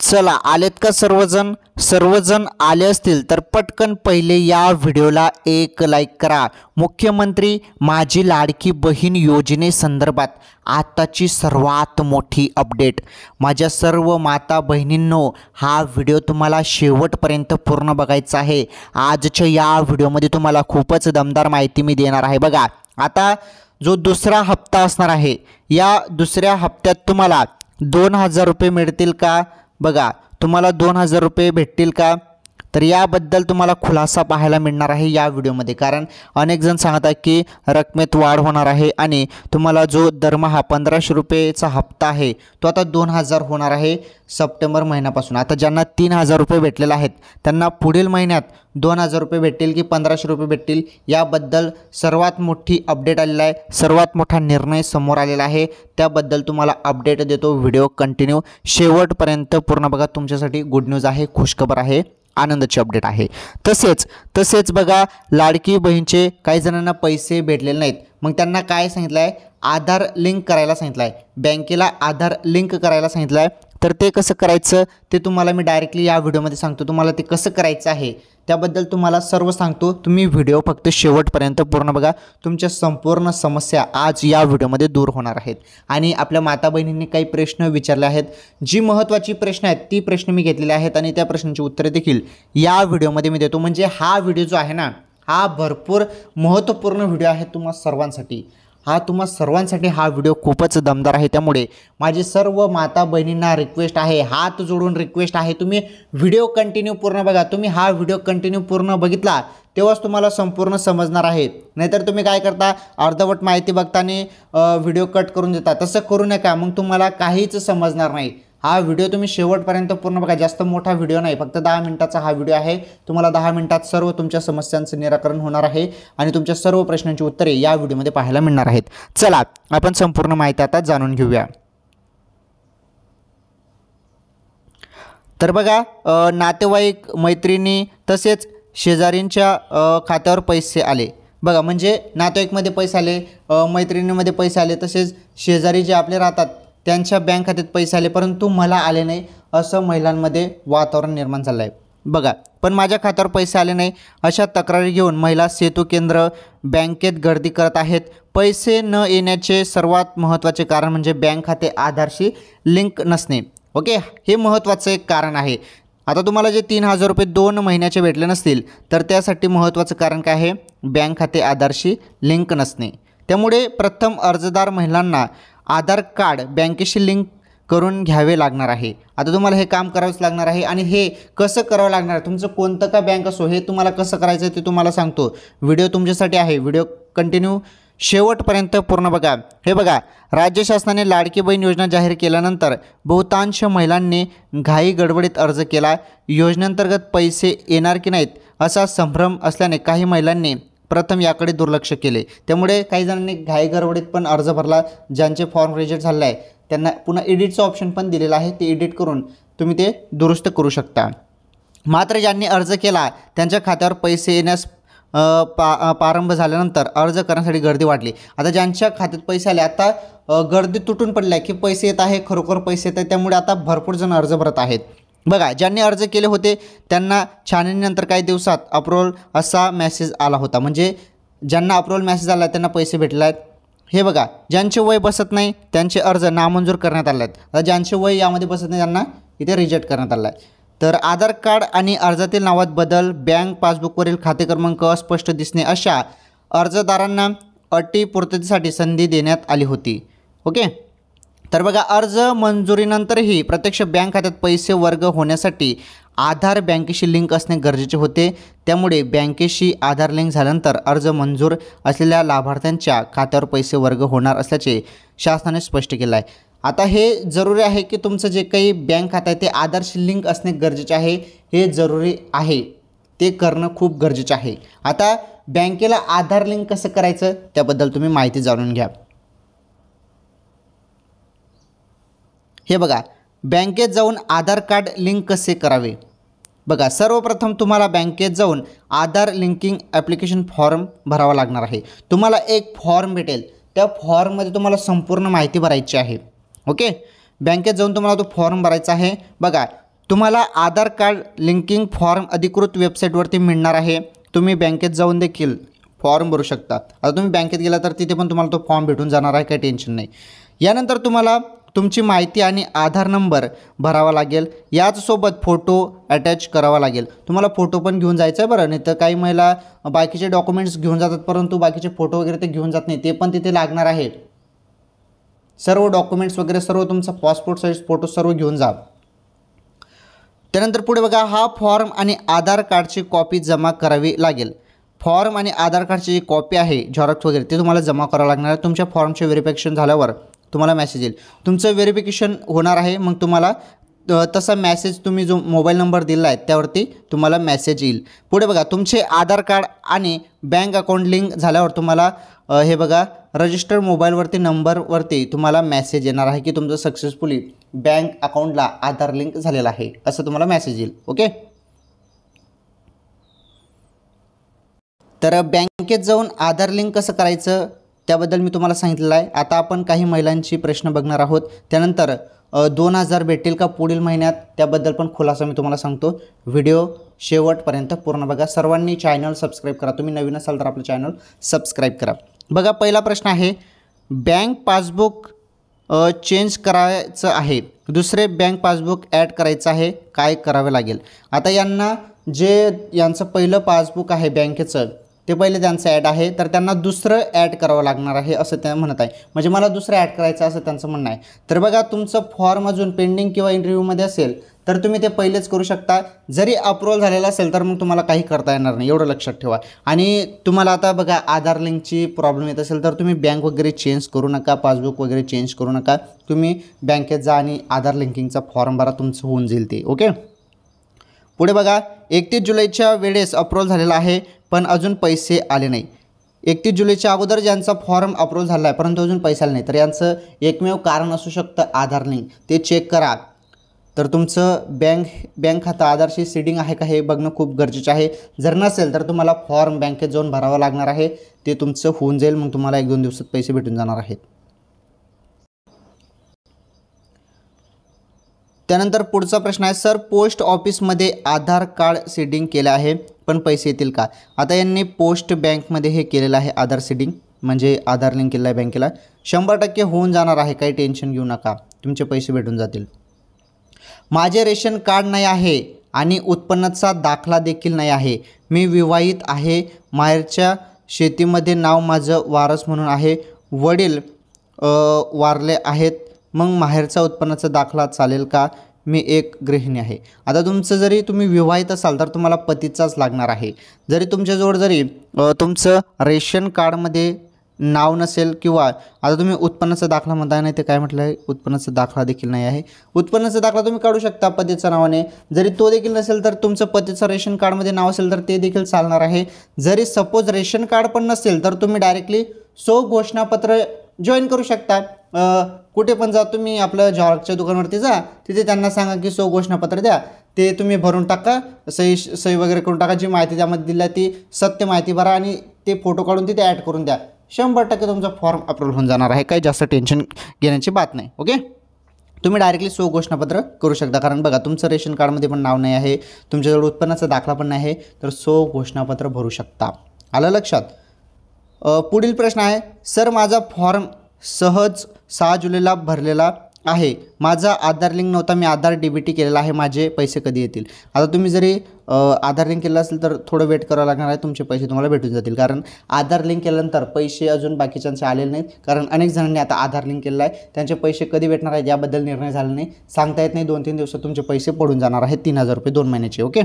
चला आलेत का सर्वजण आले असतील तर पटकन पहिले या व्हिडिओला एक लाईक करा। मुख्यमंत्री माझी लाडकी बहीण योजनेसंदर्भात आताची सर्वात मोठी अपडेट। माझ्या सर्व माता बहिणींनो, हा व्हिडिओ तुम्हाला शेवटपर्यंत पूर्ण बघायचा आहे। आजच्या या व्हिडिओमध्ये तुम्हाला खूपच दमदार माहिती मी देणार आहे। बघा, आता जो दुसरा हप्ता असणार आहे, या दुसऱ्या हप्त्यात तुम्हाला 2000 रुपये मिळतील का? बघा, तुम्हाला 2000 रुपये भेटतील का? तर याबद्दल तुम्हाला खुलासा पाहायला मिळणार आहे या व्हिडिओमध्ये। कारण अनेक जण सांगतात की रकमेत वाढ होणार आहे आणि तुम्हाला जो दरमहा 1500 रुपयेचा हप्ता आहे तो आता 2000 होणार आहे सप्टेंबर महिन्यापासून। आता ज्यांना 3000 रुपये भेटलेले आहेत त्यांना पुढील महिन्यात 2000 रुपये भेटतील की 1500 रुपये भेटतील, याबद्दल सर्वात मोठी अपडेट आलेला आहे, सर्वात मोठा निर्णय समोर आलेला आहे। त्याबद्दल तुम्हाला अपडेट देतो। व्हिडिओ कंटिन्यू शेवटपर्यंत पूर्ण बघा, तुमच्यासाठी गुड न्यूज आहे, खुशखबर आहे, आनंदाची अपडेट आहे। तसेच बघा, लाडकी बहीणचे काही जणांना पैसे भेटलेले नाहीत, मग त्यांना काय सांगितलं आहे? आधार लिंक करायला सांगितलं आहे, बँकेला आधार लिंक करायला सांगितलं आहे। तर ते कसं करायचं ते तुम्हाला मी डायरेक्टली या व्हिडिओमध्ये सांगतो। तुम्हाला ते कसं करायचं आहे त्याबद्दल तुम्हाला सर्व सांगतो। तुम्ही व्हिडिओ फक्त शेवटपर्यंत पूर्ण बघा, तुमच्या संपूर्ण समस्या आज या व्हिडिओमध्ये दूर होणार आहेत। आणि आपल्या माता बहिणींनी काही प्रश्न विचारले आहेत, जी महत्त्वाची प्रश्न आहेत ती प्रश्न मी घेतलेले आहेत आणि त्या प्रश्नांची उत्तरे देखील या व्हिडिओमध्ये मी देतो। म्हणजे हा व्हिडिओ जो आहे ना, हा भरपूर महत्त्वपूर्ण व्हिडिओ आहे तुम्हा सर्वांसाठी। तुम्हा सर्वांसाठी हा व्हिडिओ खूपच दमदार आहे। त्यामुळे माझी सर्व माता बहिणींना रिक्वेस्ट आहे, हात जोडून रिक्वेस्ट आहे, तुम्ही व्हिडिओ कंटिन्यू पूर्ण बघा। तुम्ही हा व्हिडिओ कंटिन्यू पूर्ण बघितला तेव्हाच तुम्हाला संपूर्ण समजणार आहे। नाहीतर तुम्ही काय करता, अर्धवट माहिती बघताना व्हिडिओ कट करून देता, तसं करू नका, मग तुम्हाला काहीच समजणार नाही। हा व्हिडिओ तुम्ही शेवटपर्यंत पूर्ण बघा। जास्त मोठा व्हिडिओ नाही, फक्त 10 मिनिटाचा हा व्हिडिओ आहे। तुम्हाला 10 मिनिटात सर्व तुमच्या समस्यांचं निराकरण होणार आहे आणि तुमच्या सर्व प्रश्नांची उत्तरे या व्हिडिओमध्ये पाहायला मिळणार आहेत। चला आपण संपूर्ण माहिती आता जाणून घेऊया। तर बघा, नातेवाईक, मैत्रिणी तसेच शेजारींच्या खात्यावर पैसे आले। बघा, म्हणजे नातेवाईकमध्ये पैसे आले, मैत्रिणीमध्ये पैसे आले, तसेच शेजारी जे आपले राहतात त्यांच्या बँक खात्यात पैसे आले, परंतु मला आले नाही, असं महिलांमध्ये वातावरण निर्माण झालं आहे। बघा, पण माझ्या खात्यावर पैसे आले नाही अशा तक्रारी घेऊन महिला सेतू केंद्र बँकेत गर्दी करत आहेत। पैसे न येण्याचे सर्वात महत्त्वाचे कारण म्हणजे बँक खाते आधारशी लिंक नसणे। ओके, हे महत्त्वाचं एक कारण आहे। आता तुम्हाला जे 3000 रुपये 2 महिन्याचे भेटले नसतील तर त्यासाठी महत्त्वाचं कारण काय आहे? बँक खाते आधारशी लिंक नसणे। त्यामुळे प्रथम अर्जदार महिलांना आधार कार्ड बँकेशी लिंक करून घ्यावे लागणार आहे। आता तुम्हाला हे काम करावंच लागणार आहे आणि हे कसं करावं लागणार आहे, तुमचं कोणतं का बँक असो, हे तुम्हाला कसं करायचं आहे ते तुम्हाला सांगतो। व्हिडिओ तुमच्यासाठी आहे, व्हिडिओ कंटिन्यू शेवटपर्यंत पूर्ण बघा। हे बघा, राज्य शासनाने लाडकी बहीण योजना जाहीर केल्यानंतर बहुतांश महिलांनी घाई गडबडीत अर्ज केला। योजनेअंतर्गत पैसे येणार की नाहीत असा संभ्रम असल्याने काही महिलांनी प्रथम याकडे दुर्लक्ष केले। त्यामुळे काही जणांनी घाई गडबडीत पण अर्ज भरला। ज्यांचे फॉर्म रिजेक्ट झाले आहे त्यांना पुन्हा एडिटचं ऑप्शन पण दिलेलं आहे, ते एडिट करून तुम्ही ते दुरुस्त करू शकता। मात्र ज्यांनी अर्ज केला त्यांच्या खात्यावर पैसे येण्यास प्रारंभ झाल्यानंतर अर्ज करण्यासाठी गर्दी वाढली। आता ज्यांच्या खात्यात पैसे आले, आता गर्दी तुटून पडली आहे की पैसे येत आहे, खरोखर पैसे येत आहे, त्यामुळे आता भरपूर जण अर्ज भरत आहेत। बघा, ज्यांनी अर्ज केले होते त्यांना छाननीनंतर काही दिवसात अप्रूव्हल असा मेसेज आला होता। म्हणजे ज्यांना अप्रूव्हल मेसेज आला त्यांना पैसे भेटले आहेत। हे बघा, ज्यांचे वय बसत नाही त्यांचे अर्ज नामंजूर करण्यात आले आहेत। आता ज्यांचे वय यामध्ये बसत नाही त्यांना इथे रिजेक्ट करण्यात आलं आहे। तर आधार कार्ड आणि अर्जातील नावात बदल, बँक पासबुकवरील खाते क्रमांक अस्पष्ट दिसणे अशा अर्जदारांना अटी पूर्ततेसाठी संधी देण्यात आली होती। ओके, तर बघा, अर्ज मंजुरीनंतरही प्रत्यक्ष बँक खात्यात पैसे वर्ग होण्यासाठी आधार बँकेशी लिंक असणे गरजेचे होते। त्यामुळे बँकेशी आधार लिंक झाल्यानंतर अर्ज मंजूर असलेल्या लाभार्थ्यांच्या खात्यावर पैसे वर्ग होणार असल्याचे शासनाने स्पष्ट केलं आहे। आता हे जरुरी आहे की तुमचं जे काही बँक खातं आहे ते आधारशी लिंक असणे गरजेचे आहे, हे जरुरी आहे, ते करणं खूप गरजेचं आहे। आता बँकेला आधार लिंक कसं करायचं त्याबद्दल तुम्ही माहिती जाणून घ्या। हे बघा, बँकेत जाऊन आधार कार्ड लिंक कसे करावे। बघा, सर्वप्रथम तुम्हाला बँकेत जाऊन आधार लिंकिंग ॲप्लिकेशन फॉर्म भरावा लागणार आहे। तुम्हाला एक फॉर्म भेटेल, त्या फॉर्ममध्ये तुम्हाला संपूर्ण माहिती भरायची आहे। ओके, बँकेत जाऊन तुम्हाला तो फॉर्म भरायचा आहे। बघा, तुम्हाला आधार कार्ड लिंकिंग फॉर्म अधिकृत वेबसाईटवरती मिळणार आहे. तुम्ही बँकेत जाऊन देखील फॉर्म भरू शकता. आता तुम्ही बँकेत गेला तर तिथे पण तुम्हाला तो फॉर्म भेटून जाणार आहे, काही टेन्शन नाही. यानंतर तुम्हाला तुमची माहिती आणि आधार नंबर भरावा लागेल. याचसोबत फोटो अटॅच करावा लागेल. तुम्हाला फोटो पण घेऊन जायचं आहे बरं, नाही तर काही महिला बाकीचे डॉक्युमेंट्स घेऊन जातात परंतु बाकीचे फोटो वगैरे ते घेऊन जात नाही, ते पण तिथे लागणार आहे. सर्व डॉक्युमेंट्स वगैरे सर्व तुमचा पासपोर्ट साईज फोटो सर्व घेऊन जा. त्यानंतर पुढे बघा, हा फॉर्म आणि आधार कार्डची कॉपी जमा करावी लागेल. फॉर्म आणि आधार कार्डची जी कॉपी आहे झेरॉक्स वगैरे ते तुम्हाला जमा करावं लागणार आहे. तुमच्या फॉर्मचे व्हेरिफिकेशन झाल्यावर तुम्हाला मेसेज येईल. तुमचं व्हेरिफिकेशन होणार आहे, मग तुम्हाला तसा मेसेज तुम्ही जो मोबाईल नंबर दिला आहे त्यावरती तुम्हाला मेसेज येईल. पुढे बघा, तुमचे आधार कार्ड आणि बँक अकाउंट लिंक झाल्यावर तुम्हाला हे बघा रजिस्टर मोबाईलवरती नंबरवरती तुम्हाला मेसेज येणार आहे की तुमचं सक्सेसफुली बँक अकाउंटला आधार लिंक झालेला आहे, असं तुम्हाला मेसेज येईल. ओके. तर बँकेत जाऊन आधार लिंक कसं करायचं त्याबद्दल मी तुम्हाला सांगितलेलं आहे. आता आपण काही महिलांची प्रश्न बघणार आहोत. त्यानंतर 2000 भेटेल का पुढील महिन्यात त्याबद्दल पण खुलासा मी तुम्हाला सांगतो. व्हिडिओ शेवटपर्यंत पूर्ण बघा. सर्वांनी चॅनल सबस्क्राईब करा. तुम्ही नवीन असाल तर आपलं चॅनल सबस्क्राईब करा. बघा, पहिला प्रश्न आहे, बँक पासबुक चेंज करायचं आहे, दुसरे बँक पासबुक ॲड करायचं आहे, काय करावे लागेल? आता यांचं पहिलं पासबुक आहे बँकेचं ते पहिले त्यांचं ॲड आहे, तर त्यांना दुसरं ॲड करावं लागणार आहे असं त्या म्हणत आहे. म्हणजे मला दुसरं ॲड करायचं असं त्यांचं म्हणणं आहे. तर बघा, तुमचं फॉर्म अजून पेंडिंग किंवा इंटरव्ह्यूमध्ये असेल तर तुम्ही ते पहिलेच करू शकता. जरी अप्रूव्हल झालेला असेल तर मग तुम्हाला काही करता येणार नाही, एवढं लक्षात ठेवा. आणि तुम्हाला आता बघा आधार लिंकची प्रॉब्लेम येत असेल तर तुम्ही बँक वगैरे चेंज करू नका, पासबुक वगैरे चेंज करू नका. तुम्ही बँकेत जा आणि आधार लिंकिंगचा फॉर्म भरा, तुमचं होऊन जाईल ते. ओके. पुढे बघा, 31 जुलैच्या वेळेस अप्रूव्हल झालेला आहे पण अजून पैसे आले नाही. 31 जुलैच्या अगोदर ज्यांचा फॉर्म अप्रूव्हल झाला आहे परंतु अजून पैसे आले नाही तर यांचं एकमेव कारण असू शकतं आधार लिंक. ते चेक करा. तर तुमचं बँक खातं आधारशी सीडिंग आहे का हे बघणं खूप गरजेचं आहे. जर नसेल तर तुम्हाला फॉर्म बँकेत जाऊन भरावं लागणार आहे. ते तुमचं होऊन जाईल, मग तुम्हाला 1-2 दिवसात पैसे भेटून जाणार आहेत. त्यानंतर पुढचा प्रश्न आहे, सर पोस्ट ऑफिसमध्ये आधार कार्ड सीडिंग केलं आहे पण पैसे येतील का? आता यांनी पोस्ट बँकमध्ये हे केलेलं आहे आधार सीडिंग, म्हणजे आधार लिंक केलं आहे बँकेला. 100% होऊन जाणार आहे, काही टेन्शन घेऊ नका, तुमचे पैसे भेटून जातील. माझे रेशन कार्ड नाही आहे आणि उत्पन्नाचा दाखला देखील नाही आहे. मी विवाहित आहे. माहेरच्या शेतीमध्ये नाव माझं वारस म्हणून आहे. वडील वारले आहेत. मग माहेरचा उत्पन्नाचा दाखला चालेल का? मी एक गृहिणी आहे. आता जरी तुम्ही विवाहित असाल तर तुम्हाला पतीचाच लागणार आहे. जरी तुमच्याजवळ तुमचं रेशन कार्डमध्ये नाव नसेल किंवा आता तुम्ही उत्पन्नाचा दाखला म्हणताय, नाही ते काय म्हटलं आहे, उत्पन्नाचा दाखला देखील नाही आहे. उत्पन्नाचा दाखला तुम्ही काढू शकता पतीच्या नावाने. जरी तो देखील नसेल तर तुमचं पतीचं रेशन कार्डमध्ये नाव असेल तर ते देखील चालणार आहे. जरी सपोज रेशन कार्ड पण नसेल तर तुम्ही डायरेक्टली घोषणापत्र जॉईन करू शकता. कुठे पण जा, तुम्ही आपलं झेरॉक्सच्या दुकानावरती जा, तिथे त्यांना सांगा की घोषणापत्र द्या, ते तुम्ही भरून टाका, सही वगैरे करून टाका. जी माहिती त्यामध्ये दिली ती सत्य माहिती भरा आणि ते फोटो काढून तिथे ॲड करून द्या. 100% तुमचा फॉर्म अप्रूव्हल होऊन जाणार आहे. काही जास्त टेन्शन घेण्याची बात नाही. ओके. तुम्ही डायरेक्टली घोषणापत्र करू शकता. कारण बघा, तुमचं रेशन कार्डमध्ये पण नाव नाही आहे, तुमच्याजवळ उत्पन्नाचा दाखला पण नाही आहे, तर घोषणापत्र भरू शकता. आलं लक्षात? पुढील प्रश्न आहे, सर माझा फॉर्म सहज 6 जुलैला भरलेला आहे. माझा आधार लिंक नव्हता, मी आधार DBT केलेला आहे. माझे पैसे कधी येतील? आता तुम्ही जरी आधार लिंक केलं असेल तर थोडं वेट करावं लागणार आहे. तुमचे पैसे तुम्हाला भेटून जातील. कारण आधार लिंक केल्यानंतर पैसे अजून बाकीच्यांचे आलेले नाहीत. कारण अनेक जणांनी आता आधार लिंक केलेलं आहे, त्यांचे पैसे कधी भेटणार आहेत याबद्दल निर्णय झाला नाही, सांगता येत नाही. 2-3 दिवसात तुमचे पैसे पडून जाणार आहेत. 3000 रुपये 2 महिन्याचे. ओके.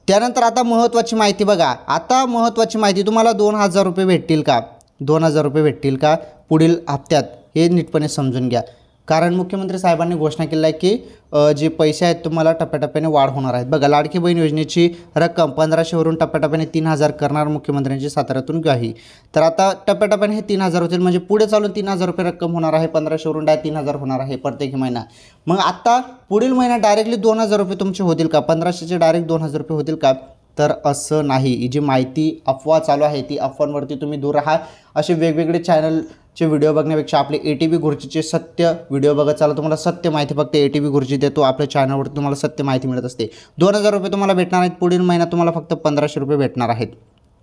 त्यानंतर आता महत्त्वाची माहिती बघा. आता महत्त्वाची माहिती, तुम्हाला 2000 रुपये भेटतील का? 2000 रुपये भेटतील का पुढील हप्त्यात? हे नीटपणे समजून घ्या. कारण मुख्यमंत्री साहेबांनी घोषणा केली आहे की जे पैसे आहेत तुम्हाला टप्प्याटप्प्याने वाढ होणार आहेत. बघा, लाडकी बहीण योजनेची रक्कम 1500वरून टप्प्याटप्प्याने 3000 करणार मुख्यमंत्र्यांची साताऱ्यातून ग्वाही. तर आता टप्प्याटप्प्याने हे 3000 होतील, म्हणजे पुढे चालून 3000 रुपये रक्कम होणार आहे. 1500वरून डायरेक्ट 3000 होणार आहे प्रत्येक महिना. मग आता पुढील महिना डायरेक्टली 2000 रुपये तुमचे होतील का? 1500चे डायरेक्ट 2000 रुपये होतील का? तर असं नाही. ही जी माहिती अफवा चालू आहे ती अफवांवरती तुम्ही दूर राहा. असे वेगवेगळे चॅनलचे व्हिडिओ बघण्यापेक्षा आपले ATV गुरुजीचे सत्य व्हिडिओ बघत चाला. तुम्हाला सत्य माहिती फक्त ATV गुरुजी देतो. आपल्या चॅनलवरती तुम्हाला सत्य माहिती मिळत असते. 2000 रुपये तुम्हाला भेटणार आहेत. पुढील महिन्यात तुम्हाला फक्त 1500 रुपये भेटणार आहेत.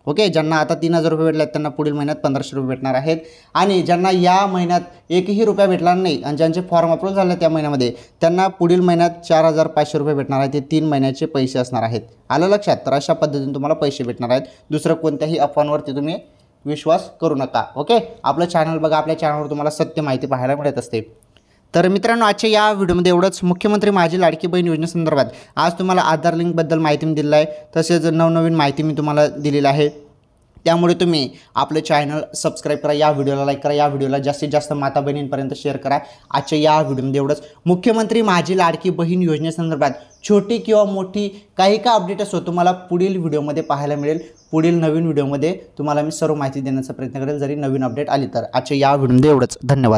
ओके, ज्यांना आता 3000 रुपये भेटले आहेत त्यांना पुढील महिन्यात 1500 रुपये भेटणार आहेत. आणि ज्यांना या महिन्यात एकही रुपया भेटला नाही आणि ज्यांचे फॉर्म अप्रूव्ह झाले त्या महिन्यामध्ये त्यांना पुढील महिन्यात 4500 रुपये भेटणार आहेत. ते 3 महिन्याचे पैसे असणार आहेत. आलं लक्षात? तर अशा पद्धतीने तुम्हाला पैसे भेटणार आहेत. दुसरं कोणत्याही अफवांवरती तुम्ही विश्वास करू नका. ओके, आपलं चॅनल बघा. आपल्या चॅनलवर तुम्हाला सत्य माहिती पाहायला मिळत असते. तर मित्रांनो, आजच्या या व्हिडिओमध्ये एवढंच. मुख्यमंत्री माझी लाडकी बहीण योजनेसंदर्भात आज तुम्हाला आधार लिंकबद्दल माहिती मी दिलेली आहे. तसेच नवनवीन माहिती मी तुम्हाला दिलेली आहे. त्यामुळे तुम्ही आपलं चॅनल सबस्क्राईब करा, या व्हिडिओला लाईक करा, या व्हिडिओला जास्तीत जास्त माता बहिणींपर्यंत शेअर करा. आजच्या या व्हिडिओमध्ये एवढंच. मुख्यमंत्री माझी लाडकी बहीण योजनेसंदर्भात छोटी किंवा मोठी काही का अपडेट असो तुम्हाला पुढील व्हिडिओमध्ये पाहायला मिळेल. पुढील नवीन व्हिडिओमध्ये तुम्हाला मी सर्व माहिती देण्याचा प्रयत्न करेल जरी नवीन अपडेट आली तर. आजच्या या व्हिडिओमध्ये एवढंच. धन्यवाद.